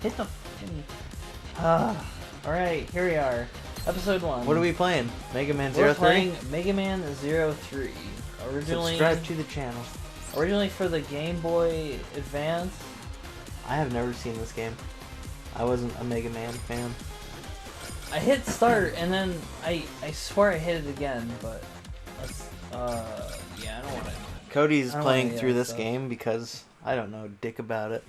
Hit the fucking... Alright, here we are. Episode 1. What are we playing? Mega Man We're 03? playing Mega Man 03. Originally... Subscribe to the channel. Originally for the Game Boy Advance. I have never seen this game. I wasn't a Mega Man fan. I hit start and then I swear I hit it again, but let's, yeah, I don't want to. Cody's playing wanna through this stuff. game because I don't know dick about it.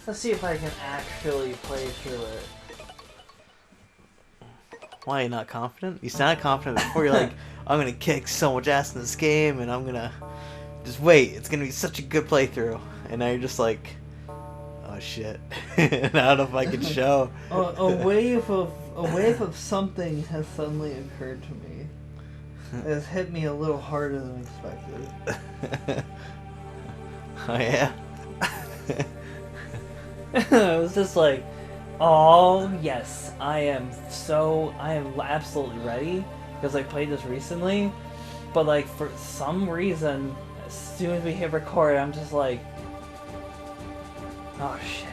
Let's see if I can actually play through it. Why are you not confident? You sounded confident before. You're like, I'm gonna kick so much ass in this game, and I'm gonna just wait. It's gonna be such a good playthrough. And now you're just like, oh shit. And I don't know if I can show. A wave of something has suddenly occurred to me. It has hit me a little harder than expected. Oh yeah. It was just like, oh yes, I am absolutely ready because I played this recently, but like for some reason, as soon as we hit record, I'm just like, oh shit.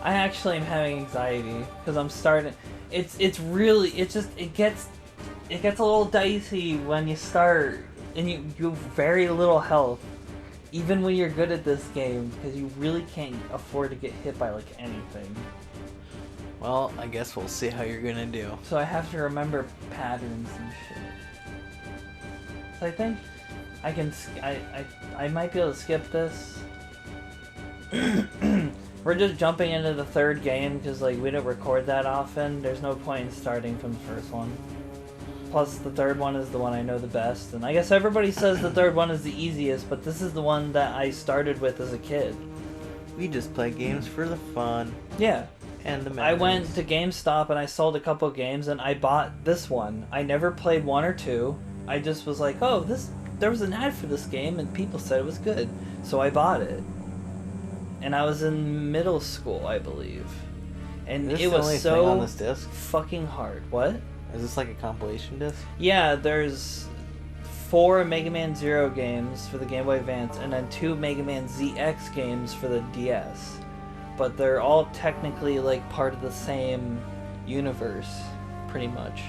I actually am having anxiety because I'm starting. It gets a little dicey when you start and you have very little health. Even when you're good at this game, because you really can't afford to get hit by like anything. Well, I guess we'll see how you're gonna do. So I have to remember patterns and shit. So I think I can. I might be able to skip this. We're just jumping into the third game because like we don't record that often. There's no point in starting from the first one. Plus, the third one is the one I know the best, and I guess everybody says the third one is the easiest, but this is the one that I started with as a kid. We just play games for the fun Yeah. and the memories. I went to GameStop and I sold a couple games, and I bought this one. I never played 1 or 2. I just was like, oh, there was an ad for this game, and people said it was good, so I bought it. And I was in middle school, I believe. And Is this it the was only thing so on this disc? fucking hard. What? Is this like a compilation disc? Yeah, there's 4 Mega Man Zero games for the Game Boy Advance, and then 2 Mega Man ZX games for the DS. But they're all technically like part of the same universe, pretty much.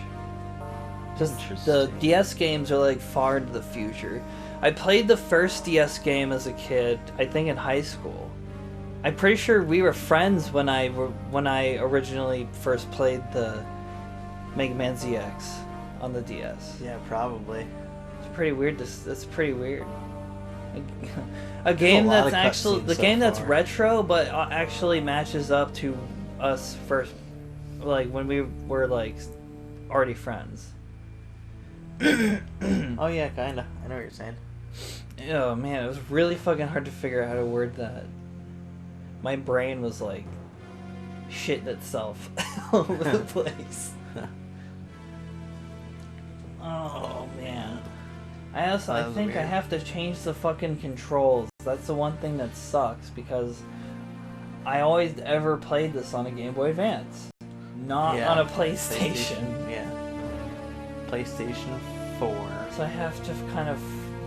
Just the Interesting. DS games are like far into the future. I played the first DS game as a kid, I think in high school. I'm pretty sure we were friends when I originally first played the Mega Man ZX on the DS. Yeah, probably. It's pretty weird. That's pretty weird. A game lot that's of actually cutscenes the so game that's far. retro, but actually matches up to us first, like when we were like already friends. Oh yeah, kinda. I know what you're saying. Oh man, it was really fucking hard to figure out how to word that. My brain was like shitting itself all over the place. Oh man. I That was think I weird. have to change the fucking controls. That's the one thing that sucks because I always ever played this on a Game Boy Advance, not Yeah, on a PlayStation. Yeah. PlayStation 4. So I have to kind of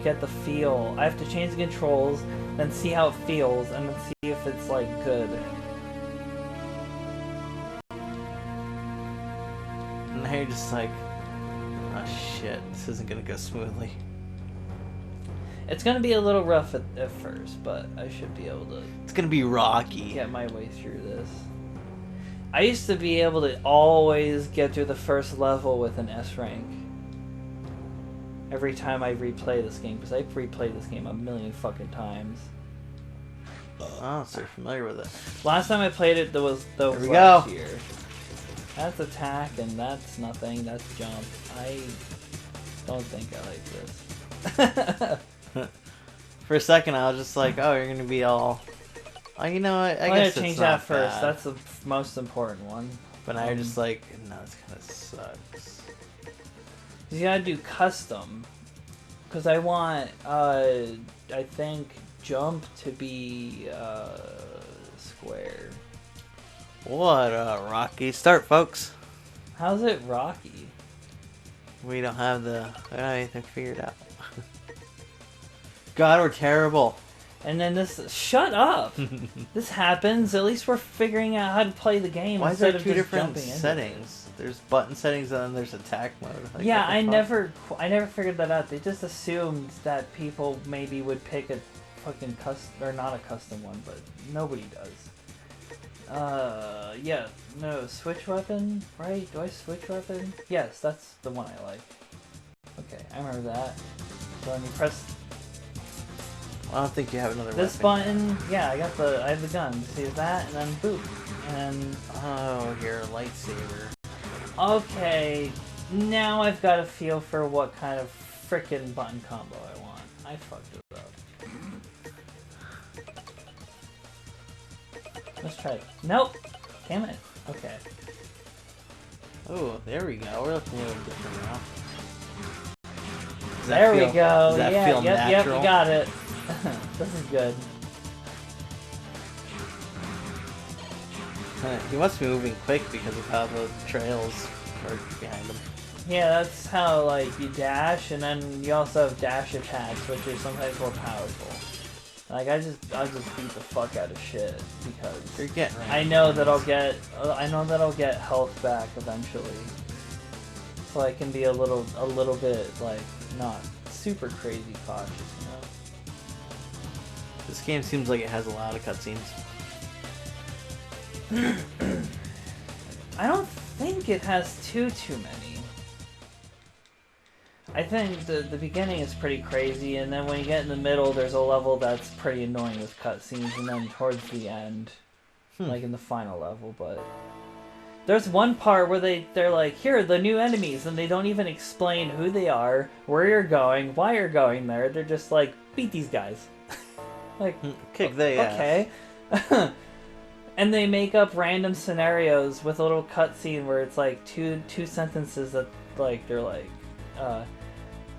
get the feel. I have to change the controls, then see how it feels, and then see if it's like good. And now you're just like, oh shit, this isn't gonna go smoothly. It's gonna be a little rough at first, but I should be able to It's gonna be rocky. get my way through this. I used to be able to always get through the first level with an S rank. Every time I replay this game, because I've replayed this game a million fucking times. Oh, so you're familiar with it. Last time I played it, there was we last go. year. That's attack, and that's nothing. That's jump. I don't think I like this. For a second, I was just like, oh, you're gonna be all. Oh, you know what? I I'm guess gonna change it's that not first. bad. That's the most important one. But now you're just like, no, this kind of sucks. You gotta do custom, because I want, I think, jump to be square. What a rocky start, folks. How's it rocky? We don't have anything figured out. God, we're terrible. And then this, shut up! This happens. At least we're figuring out how to play the game Why is there instead of two just different jumping into it. settings? There's button settings and then there's attack mode. Like, Yeah, what the fuck? I never figured that out. They just assumed that people maybe would pick a fucking custom, or not a custom one, but nobody does. Yeah, no, switch weapon, right? Do I switch weapon? Yes, that's the one I like. Okay, I remember that. So when you press I don't think you have another this weapon. button, yeah, I have the gun. See that, and then boop, and Oh, your lightsaber. okay, now I've got a feel for what kind of frickin' button combo I want. I fucked it up. Let's try it. Nope! Damn it. Okay. Oh, there we go. We're looking a little different now. Does that There we feel- go. Does that Yeah, feel yep, natural? we got it. This is good. He must be moving quick because of how the trails are behind him. Yeah, that's how, like, you dash, and then you also have dash attacks, which are sometimes more powerful. Like, I'll just beat the fuck out of shit, because You're getting right. I know that I'll get health back eventually. So I can be a little bit, like, not super crazy cautious, you know? This game seems like it has a lot of cutscenes. I don't think it has too many. I think the beginning is pretty crazy, and then when you get in the middle, there's a level that's pretty annoying with cutscenes, and then towards the end, like in the final level, but there's one part where they're like, here are the new enemies, and they don't even explain who they are, where you're going, why you're going there. They're just like, beat these guys. Like, Kick they ass. okay. And they make up random scenarios with a little cutscene where it's like two sentences that, like, they're like,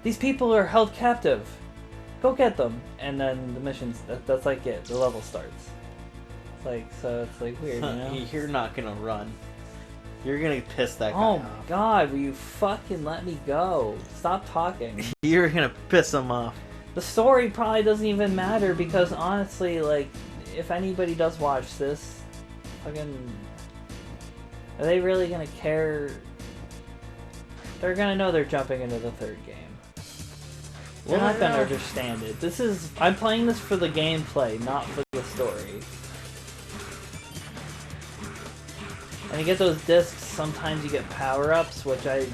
these people are held captive. Go get them. And then the missions, that's like it. The level starts. It's like, so it's like weird, you know? You're not gonna run. You're gonna piss that guy Oh off. my god, will you fucking let me go? Stop talking. You're gonna piss him off. The story probably doesn't even matter because honestly, like, if anybody does watch this, fucking, are they really gonna care? They're gonna know they're jumping into the third game. They're not gonna understand it. I'm playing this for the gameplay, not for the story. And you get those discs, sometimes you get power-ups, which I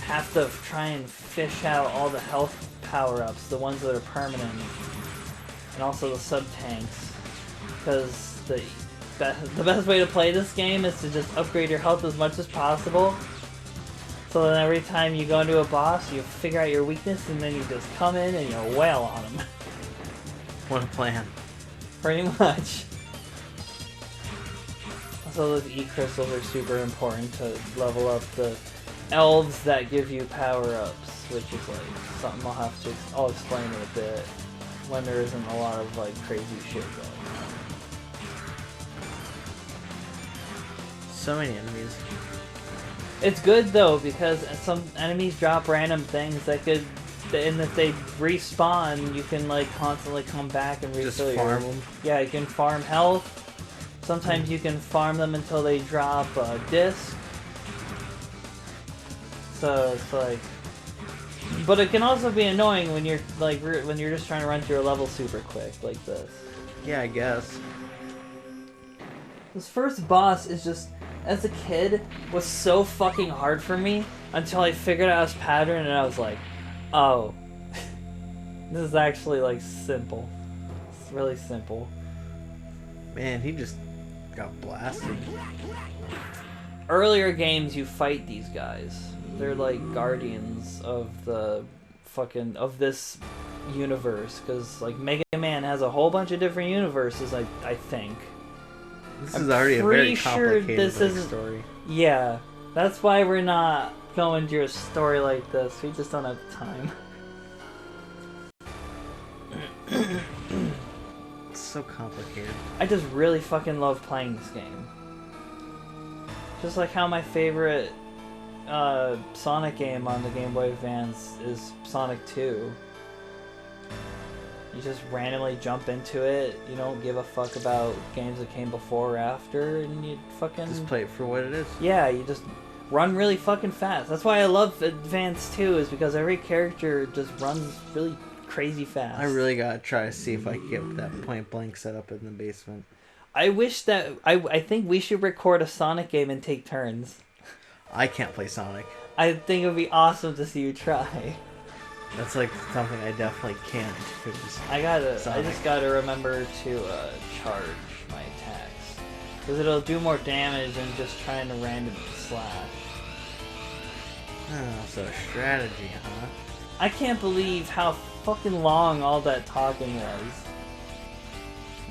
have to try and fish out all the health power-ups, the ones that are permanent, and also the sub-tanks, because the best way to play this game is to just upgrade your health as much as possible, so then every time you go into a boss, you figure out your weakness, and then you just come in and you wail on them. What a plan. Pretty much. Also, those E-crystals are super important to level up the elves that give you power-ups, which is like something I'll explain in a bit when there isn't a lot of like crazy shit going on. So many enemies. It's good though because some enemies drop random things that could, and if they respawn, you can like constantly come back and refill Just farm them. Yeah, you can farm health. Sometimes you can farm them until they drop a disc. So it's like, but it can also be annoying when you're like when you're just trying to run through a level super quick like this. Yeah, I guess. This first boss is just, as a kid, was so fucking hard for me until I figured out his pattern and I was like, oh, this is actually like simple. It's really simple. Man, he just got blasted. Earlier games, you fight these guys. They're like guardians of the fucking of this universe, because like Mega Man has a whole bunch of different universes. I think. This I'm is already a very pretty sure complicated this like, isn't- story. Yeah, that's why we're not going through a story like this. We just don't have time. It's so complicated. I just really fucking love playing this game. Just like how my favorite Sonic game on the Game Boy Advance is Sonic 2. You just randomly jump into it. You don't give a fuck about games that came before or after, and you fucking Just play it for what it is. yeah. You just run really fucking fast. That's why I love Advance 2, is because every character just runs really crazy fast. I really gotta try to see if I can get that point blank set up in the basement. I wish that I think we should record a Sonic game and take turns. I can't play Sonic. I think it would be awesome to see you try. That's like something I definitely can't. I Sonic. just gotta remember to charge my attacks, because it'll do more damage than just trying to randomly slash. Oh, so strategy, huh? I can't believe how fucking long all that talking was.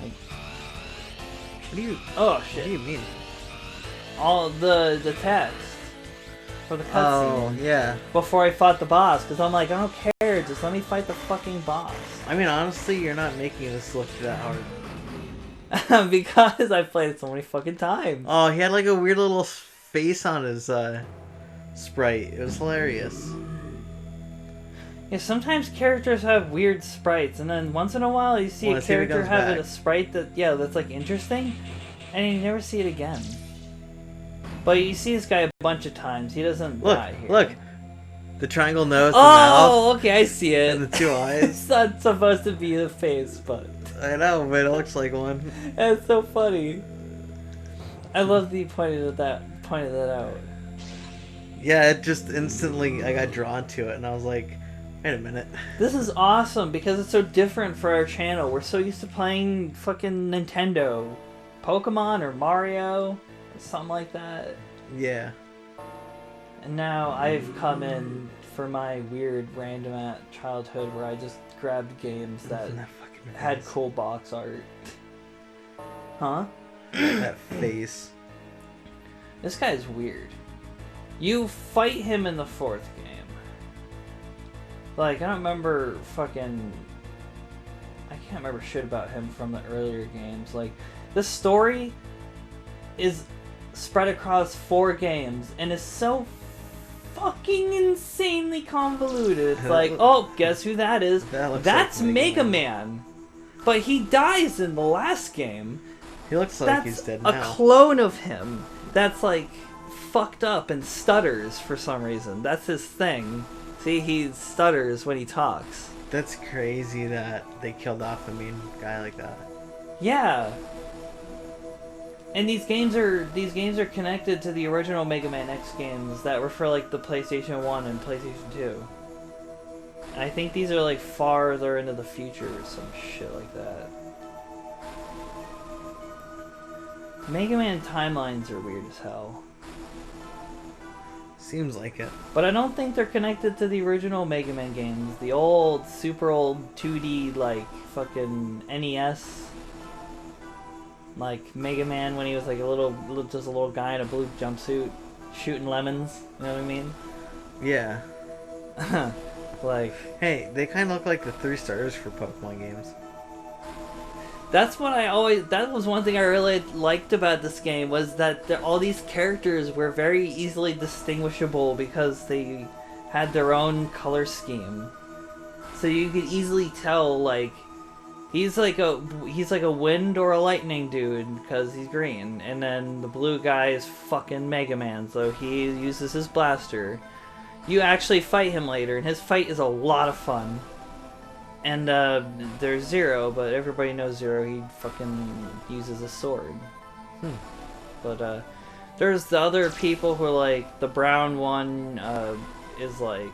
Like, What do you? oh What shit! do you mean? All the text for the Oh cutscene yeah. before I fought the boss, because I'm like, I don't care, just let me fight the fucking boss. I mean, honestly, you're not making this look that hard. Because I've played it so many fucking times. Oh, he had like a weird little face on his sprite. It was hilarious. Yeah, sometimes characters have weird sprites, and then once in a while you see Wanna a see if it character comes have back. a sprite that's like interesting, and you never see it again. But you see this guy a bunch of times. He doesn't Look, die here. look. The triangle nose, the mouth, Oh, okay, I see it. and the two eyes. It's not supposed to be the face, but I know, but it looks like one. it's so funny. I love that you pointed that out. Yeah, it just instantly I got drawn to it, and I was like, wait a minute. This is awesome because it's so different for our channel. We're so used to playing fucking Nintendo, Pokemon or Mario, or something like that. Yeah. And now I've come in for my weird random childhood where I just grabbed games that Isn't that fucking had face? cool box art. Huh? That face. This guy's weird. You fight him in the 4th game. Like, I don't remember fucking... I can't remember shit about him from the earlier games. Like, the story is spread across 4 games and is so fucking insanely convoluted. It's like, oh, guess who that is? That looks That's like Mega Man. But he dies in the last game. He looks like That's he's dead a now. clone of him. That's like fucked up and stutters for some reason. That's his thing. See, he stutters when he talks. That's crazy that they killed off a mean guy like that. Yeah. And these games are connected to the original Mega Man X games that were for like the PlayStation 1 and PlayStation 2. And I think these are like farther into the future or some shit like that. Mega Man timelines are weird as hell. Seems like it. But I don't think they're connected to the original Mega Man games. The old, super old 2D, like, fucking NES. Like, Mega Man when he was like just a little guy in a blue jumpsuit, shooting lemons, you know what I mean? Yeah. Like, Hey, they kind of look like the 3 starters for Pokemon games. that was one thing I really liked about this game, was that all these characters were very easily distinguishable because they had their own color scheme. So you could easily tell, like, he's like a wind or a lightning dude because he's green, and then the blue guy is fucking Mega Man, so he uses his blaster. You actually fight him later, and his fight is a lot of fun. And there's Zero, but everybody knows Zero. He fucking uses a sword. But there's the other people who are like, the brown one is like,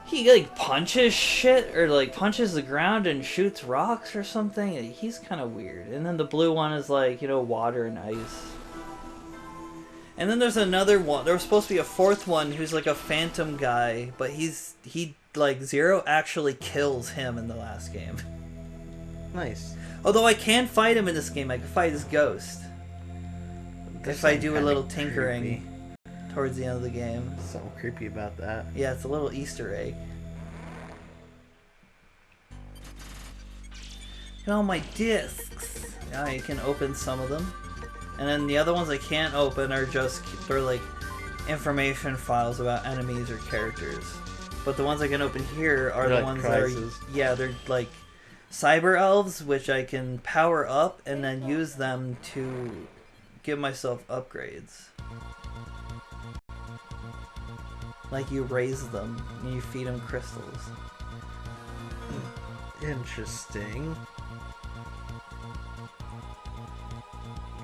he like punches shit or like punches the ground and shoots rocks or something. He's kind of weird. And then the blue one is like, you know, water and ice. And then there's another one. There was supposed to be a 4th one who's like a phantom guy, but he like Zero actually kills him in the last game. Nice. Although I can fight him in this game. I can fight his ghost if I do a little tinkering towards the end of the game. Something creepy about that. Yeah, it's a little Easter egg. Look at all my discs. Now you can open some of them. And then the other ones I can't open are just, they're like information files about enemies or characters. But the ones I can open here are They're the like ones prizes. that are, yeah, they're like cyber elves, which I can power up and then use them to give myself upgrades. Like you raise them and you feed them crystals. Interesting.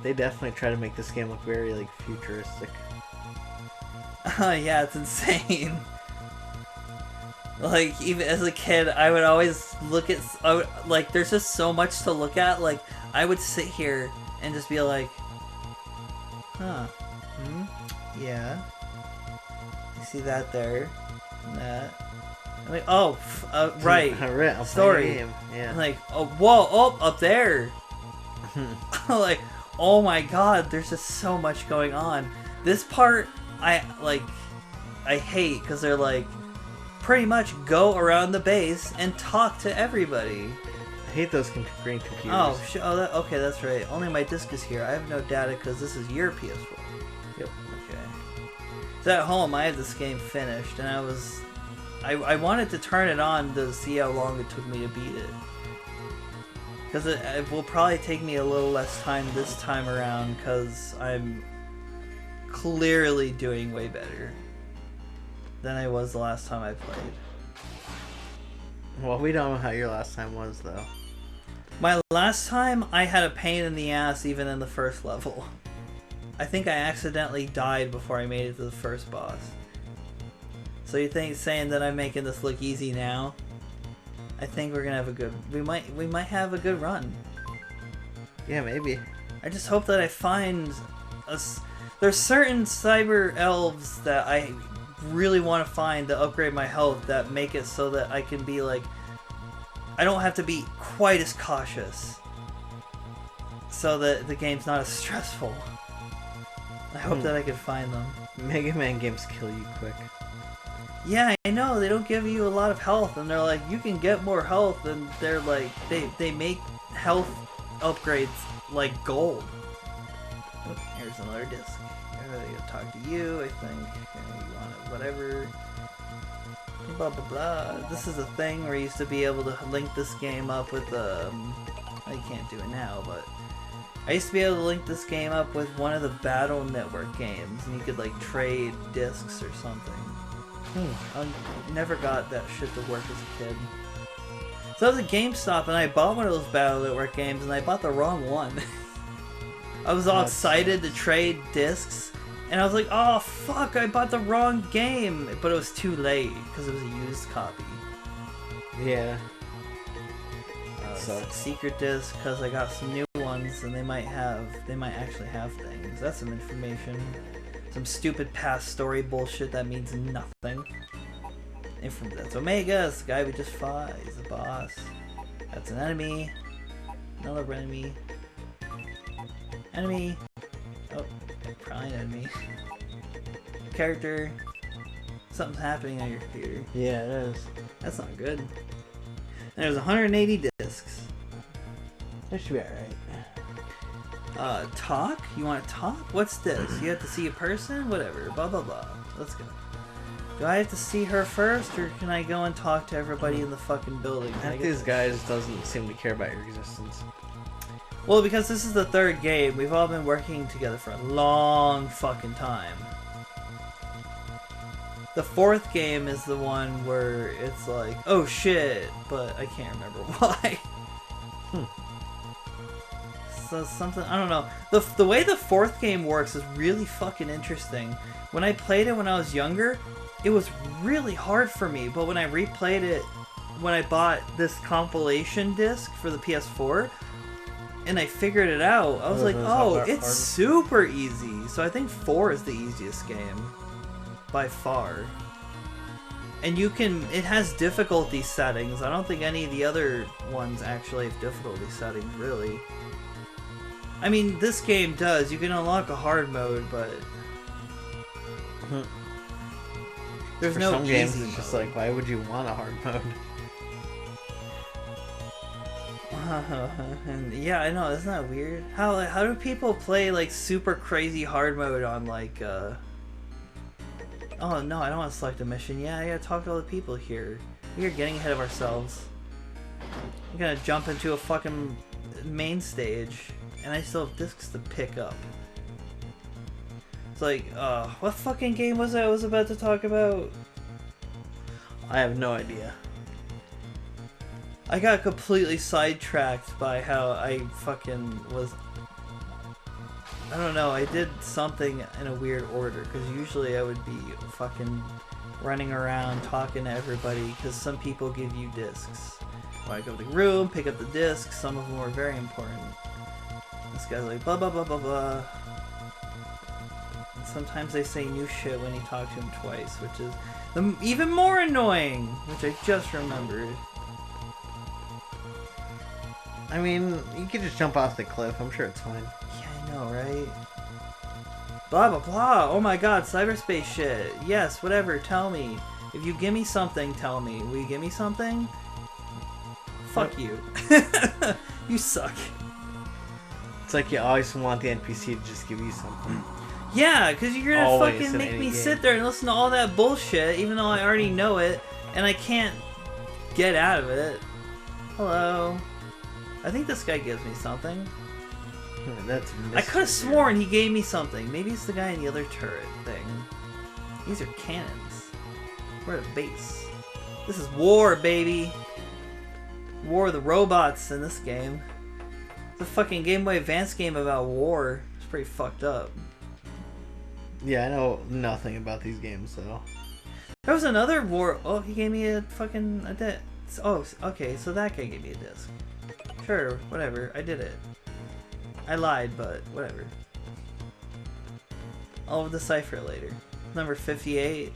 They definitely try to make this game look very like futuristic. Yeah, it's insane. Like, even as a kid, I would always look at, like, there's just so much to look at. Like, I would sit here and just be like, huh, yeah, you see that there, and that. I'm like, oh, right, Right, story. game. Yeah. I'm like, oh, whoa, oh, up there. Like, oh my god, there's just so much going on. This part, I hate, because they're like, pretty much go around the base and talk to everybody. I hate those green computers. Oh, okay, that's right. Only my disc is here. I have no data because this is your PS4. Yep. Okay. So at home, I had this game finished, and I wanted to turn it on to see how long it took me to beat it. Because it will probably take me a little less time this time around, because I'm clearly doing way better than I was the last time I played. Well, we don't know how your last time was, though. My last time, I had a pain in the ass even in the first level. I think I accidentally died before I made it to the first boss. So you think saying that I'm making this look easy now? I think we're gonna have a good. We might have a good run. Yeah, maybe. I just hope that I find there's certain cyber elves that I really want to find to upgrade my health that make it so that I can be like, I don't have to be quite as cautious, so that the game's not as stressful. I hope that I can find them. Mega Man games kill you quick. Yeah, I know, they don't give you a lot of health, and they're like, you can get more health, and they're like, they make health upgrades like gold. Oh, here's another disc. I gotta talk to you, I think. You want it, whatever. Blah blah blah. This is a thing where you used to be able to link this game up with I can't do it now, but I used to be able to link this game up with one of the Battle Network games, and you could like trade discs or something. I never got that shit to work as a kid. So I was at GameStop and I bought one of those Battle Network games, and I bought the wrong one. I was all excited to trade discs, and I was like, oh fuck, I bought the wrong game! But it was too late, because it was a used copy. Yeah. Secret disc, because I got some new ones, and they might actually have things. That's some information. Some stupid past story bullshit that means nothing. That's Omega, it's the guy we just fought, he's the boss. That's an enemy. Another enemy. Enemy. Oh, probably an enemy. Character. Something's happening on your computer. Yeah, it is. That's not good. And there's 180 discs. That should be alright. Talk? You want to talk? What's this? You have to see a person? Whatever. Blah, blah, blah. Let's go. Do I have to see her first, or can I go and talk to everybody in the fucking building? I think these guys doesn't seem to care about your existence. Well, because this is the third game, we've all been working together for a long fucking time. The fourth game is the one where it's like, oh shit, but I can't remember why. So something, I don't know. The way the fourth game works is really fucking interesting. When I played it when I was younger, it was really hard for me, but when I replayed it, when I bought this compilation disc for the PS4, and I figured it out, I was like, oh, it's super easy. So I think 4 is the easiest game. By far. And you can, it has difficulty settings. I don't think any of the other ones actually have difficulty settings, really. I mean, this game does. You can unlock a hard mode, but there's For no some easy games, mode. it's just like, why would you want a hard mode? And yeah, I know, isn't that weird? How do people play like super crazy hard mode on like Oh no, I don't want to select a mission. Yeah, I gotta talk to all the people here. We are getting ahead of ourselves. We're gonna jump into a fucking main stage, and I still have discs to pick up. It's like, what fucking game was I was about to talk about? I have no idea. I got completely sidetracked by how I fucking was... I don't know, I did something in a weird order, because usually I would be fucking running around talking to everybody, because some people give you discs. Well, I go to the room, pick up the discs, some of them were very important. This guy's like, blah blah blah blah blah. And sometimes they say new shit when you talk to him twice, which is even more annoying, which I just remembered. I mean, you could just jump off the cliff. I'm sure it's fine. Yeah, I know, right? Blah blah blah. Oh my god, cyberspace shit. Yes, whatever, tell me. If you give me something, tell me. Will you give me something? Fuck you. You suck. It's like you always want the NPC to just give you something. Yeah, because you're gonna Always fucking in make any me game. sit there and listen to all that bullshit, even though I already know it, and I can't get out of it. Hello. I think this guy gives me something. That's I could have sworn he gave me something. Maybe it's the guy in the other turret thing. These are cannons. We're at a base. This is war, baby. War of the robots in this game. It's a fucking Game Boy Advance game about war. It's pretty fucked up. Yeah, I know nothing about these games, though. There was another war. Oh, he gave me a fucking disc. Oh, okay, so that guy gave me a disc. Sure, whatever. I did it. I lied, but whatever. I'll decipher it later. Number 58.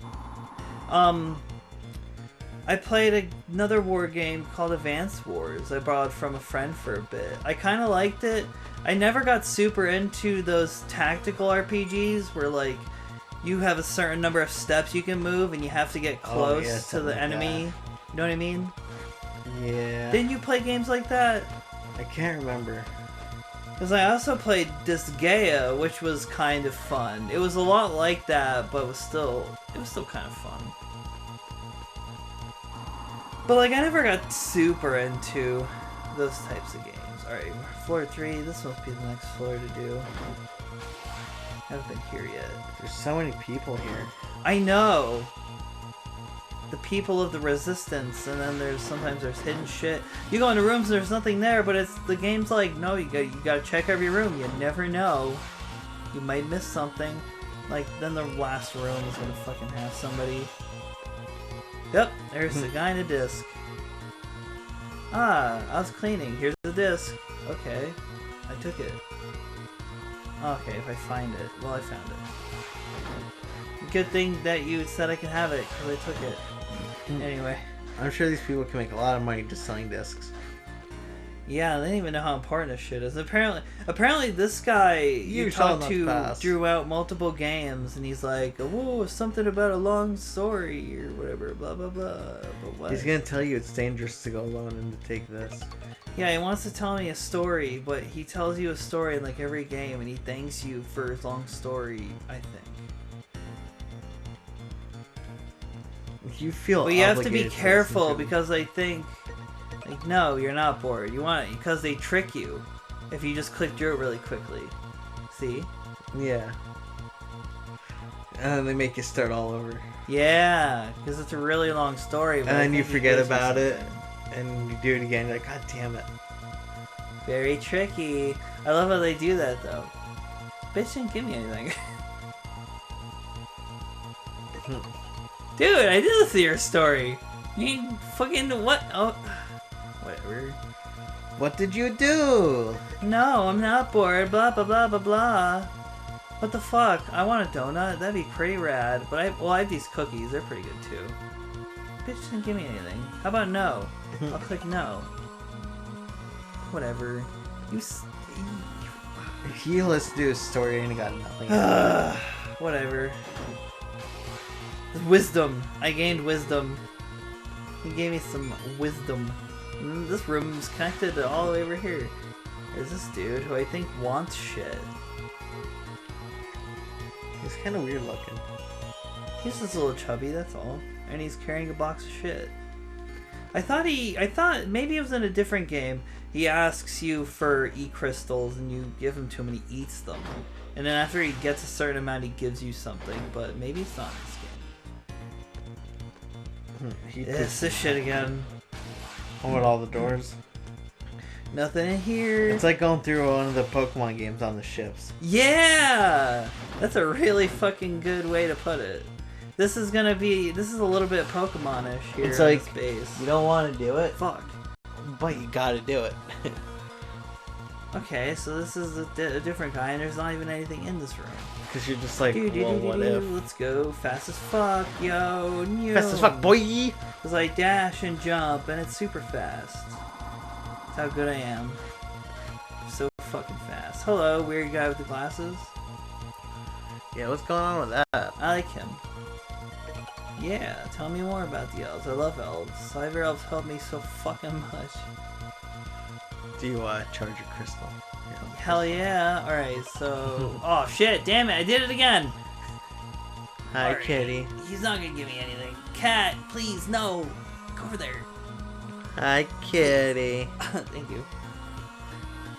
I played another war game called Advance Wars. I borrowed from a friend for a bit. I kind of liked it. I never got super into those tactical RPGs where, like, you have a certain number of steps you can move and you have to get close to something the like enemy. that. You know what I mean? Yeah. Didn't you play games like that? I can't remember. Because I also played Disgaea, which was kind of fun. It was a lot like that, but it was still kind of fun. But like, I never got super into those types of games. Alright, floor 3, this must be the next floor to do. I haven't been here yet. There's so many people here. I know! The people of the resistance, and then sometimes there's hidden shit. You go into rooms and there's nothing there, but the game's like, no, you gotta check every room. You never know. You might miss something. Like, then the last room is gonna fucking have somebody. Yep, there's the guy in a disc. Ah, I was cleaning. Here's the disc. Okay, I took it. Okay, if I find it. Well, I found it. Good thing that you said I can have it, because I took it. Anyway. I'm sure these people can make a lot of money just selling discs. Yeah, they don't even know how important this shit is. Apparently this guy you talked to drew out multiple games, and he's like, "Whoa, something about a long story or whatever, blah blah blah." But what? He's gonna tell you it's dangerous to go alone and to take this. Yeah, he wants to tell me a story, but he tells you a story in like every game, and he thanks you for his long story, I think. You feel But you have to be obligated careful listen to him. because I think, like, no, you're not bored. You want it because they trick you if you just click through it really quickly. See? Yeah. And then they make you start all over. Yeah, because it's a really long story. But And I then you think he forget gives you about it, something. and you do it again, you're like, God damn it. Very tricky. I love how they do that, though. Bitch didn't give me anything. Dude, I did listen to your story. You mean fucking what? Oh, whatever. What did you do? No, I'm not bored. Blah blah blah blah blah. What the fuck? I want a donut. That'd be pretty rad. But I have these cookies. They're pretty good too. Bitch didn't give me anything. How about no? I'll click no. Whatever. He listened to his story and he got nothing. Whatever. Wisdom. I gained wisdom. He gave me some wisdom. This room is connected to all the way over here. There's this dude who I think wants shit. He's kind of weird looking. He's just a little chubby, that's all. And he's carrying a box of shit. I thought maybe it was in a different game. He asks you for E-crystals and you give him to him and he eats them. And then after he gets a certain amount, he gives you something. But maybe it's not in this game. It's this shit again. Open all the doors. Nothing in here. It's like going through one of the Pokemon games on the ships. Yeah! That's a really fucking good way to put it. This is a little bit Pokemon-ish here. It's like, space. You don't want to do it, Fuck. but you gotta do it. Okay, so this is a different guy, and there's not even anything in this room. Because you're just like, well, what if? Let's go fast as fuck, yo. Fast as fuck, boy! Because I dash and jump, and it's super fast. That's how good I am. So fucking fast. Hello, weird guy with the glasses. Yeah, what's going on with that? I like him. Yeah, tell me more about the elves. I love elves. Cyber elves help me so fucking much. Do you charge your crystal? Hell yeah. Alright, so... Oh shit, damn it, I did it again! Hi, Alright, kitty. He's not gonna give me anything. Cat, please, no! Go over there. Hi, kitty. Thank you.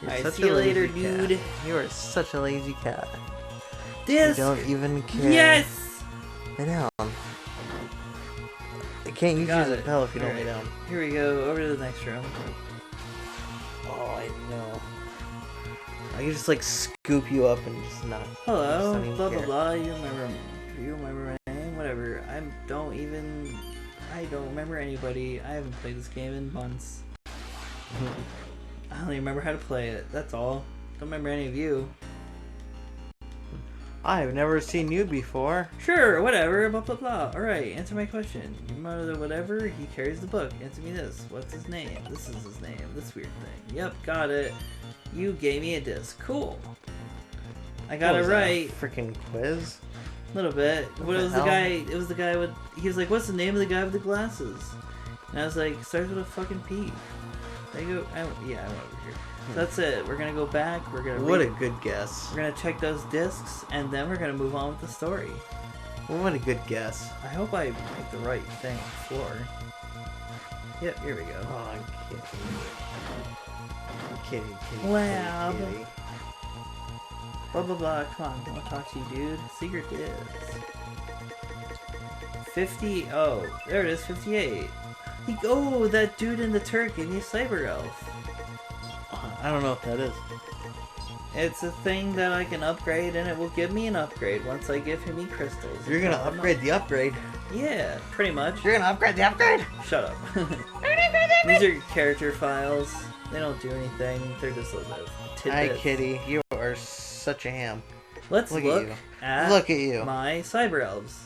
You're Alright, such see you a later, lazy cat. dude. You are such a lazy cat. Disc! You don't even care. Yes! Lay down. I can't use Got you as a it. pillow if you don't Alright. lay down. Here we go, over to the next room. Oh, I know. I can just like scoop you up and just not. Hello, just not even blah blah care. blah, you remember my name? Whatever. I don't remember anybody. I haven't played this game in months. I don't even remember how to play it, that's all. Don't remember any of you. I've never seen you before. Sure, whatever, blah blah blah. Alright, answer my question. Your mother, whatever, he carries the book. Answer me this. What's his name? This is his name. This weird thing. Yep, got it. You gave me a disc. Cool. I got it right. Freaking quiz. A little bit. What the was hell? the guy? It was the guy with. He was like, "What's the name of the guy with the glasses?" And I was like, "Starts with a fucking P." They go. Yeah, I went over here. So that's it. We're gonna go back. We're gonna. What a good guess. We're gonna check those discs, and then we're gonna move on with the story. What a good guess. I hope I make the right thing. Floor. Yep. Here we go. Oh, kitty. Kitty. Lab. Kitty. Blah blah blah. Come on, I want to talk to you, dude. Secret discs. 50. Oh, there it is. 58. Oh, that dude in the turret gave me a cyber elf. I don't know what that is. It's a thing that I can upgrade, and it will give me an upgrade once I give him E-crystals. You're gonna upgrade the upgrade. Yeah, pretty much. You're gonna upgrade the upgrade. Shut up. These are character files. They don't do anything. They're just little tidbits. Hi, kitty. You are such a ham. Let's Look look, at you. at Look at you. my cyber elves.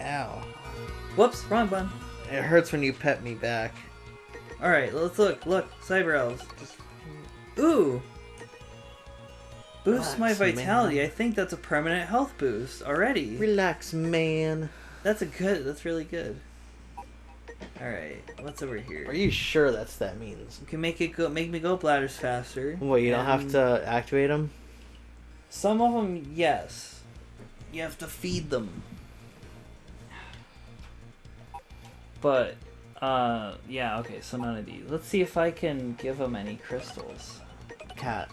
Ow. Whoops, wrong button. It hurts when you pet me back. Alright, let's look. Look, cyber elves. Ooh! Boosts my Relax, vitality. man. I think that's a permanent health boost already. Relax, man. That's really good. Alright, what's over here? Are you sure that's that means? You can make me go bladders faster. What, you don't have and to activate them? Some of them, yes. You have to feed them. But, yeah, okay, so none of these. Let's see if I can give them any crystals. Cat.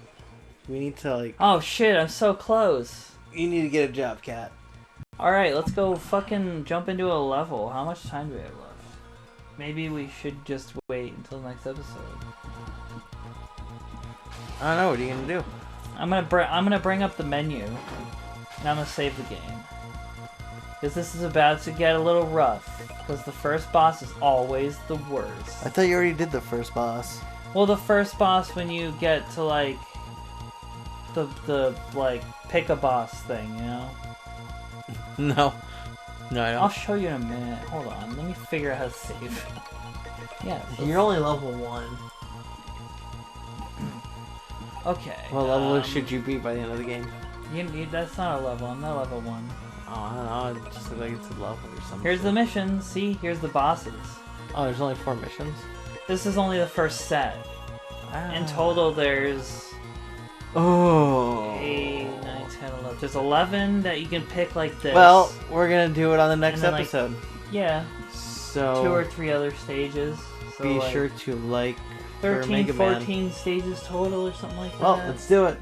We need to, like... Oh shit, I'm so close. You need to get a job, Cat. Alright, let's go fucking jump into a level. How much time do we have left? Maybe we should just wait until the next episode. I don't know, what are you gonna do? I'm gonna bring up the menu, and I'm gonna save the game. Because this is about to get a little rough. Because the first boss is always the worst. I thought you already did the first boss. Well, the first boss when you get to like the like pick a boss thing, you know? No. No, I don't. I'll show you in a minute. Hold on, let me figure out how to save. Yeah. You're only level 1. Okay. What level should you be by the end of the game? That's not a level. I'm not level 1. Oh, I don't know. It just looks like it's a level or something. Here's the missions. See, here's the bosses. Oh, there's only 4 missions? This is only the first set. In total, there's Oh. 8, 9, 10, 11, there's 11 that you can pick like this. Well, we're gonna do it on the next And then, like, episode. yeah, So 2 or 3 other stages. So be like sure to like for 13, Mega Man. 14 stages total or something like that. Well, let's do it.